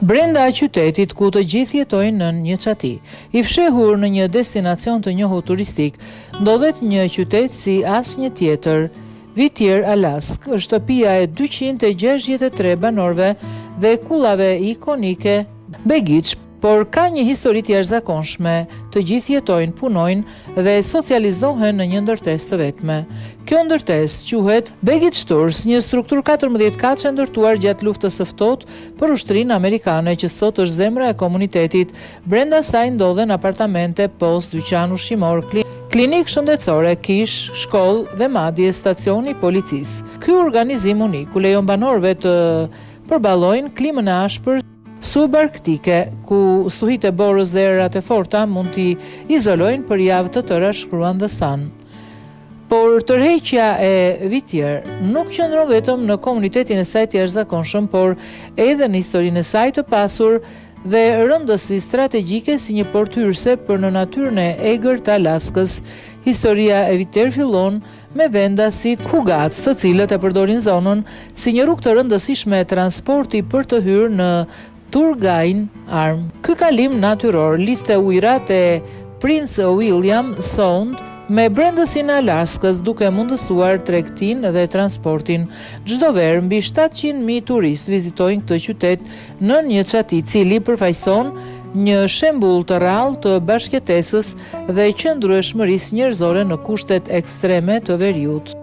Brenda qytetit ku të gjithë jetojnë në një çati, i fshehur në një destinacion të njohur turistik, ndodhet një qytet si asnjë tjetër. Whittier, Alaska, është shtëpia e 263 banorëve dhe kullave ikonike Begich, por ka një histori të jashtëzakonshme. Të gjithë jetojnë, punojnë dhe socializohen në një ndërtesë të vetme. Kjo ndërtesë quhet Begich Tours, një strukturë 14 katësh ndërtuar gjatë luftës së ftohtë për ushtrinë amerikane, që sot është zemra e komunitetit. Brenda saj ndodhen apartamente, post, dyqan ushqimor, klinik shëndetësore, kish, shkollë dhe madje stacioni policisë. Ky organizim unik u lejon banorëve të përballojnë klimën e ashpër subarktike, ku stuhit e borës dhe erat e forta mund t'i izolojnë për javë të tëra, shkruan The Sun. Por tërheqja e Whittier nuk qëndron vetëm në komunitetin e saj të jashtëzakonshëm, por edhe në historinë e saj të pasur dhe rëndësi strategjike si një port hyrëse për në natyrën e egër të Alaskës. Historia e Whittier fillon me vendasit Hugats, të cilët e përdorin zonën si një rrugë të rëndësishme e transporti për të hyrë në Turgain Arm. Ky kalim natyror lidhte ujërat e Prince William Sound me brendësinë e Alaskës, duke mundësuar tregtinë dhe transportin. Çdo verë mbi 700.000 turistë vizitojnë këtë qytet në një çati, i cili përfaqëson një shembull të rrallë të bashkëtesës dhe qëndrueshmërisë njerëzore në kushtet ekstreme të veriut.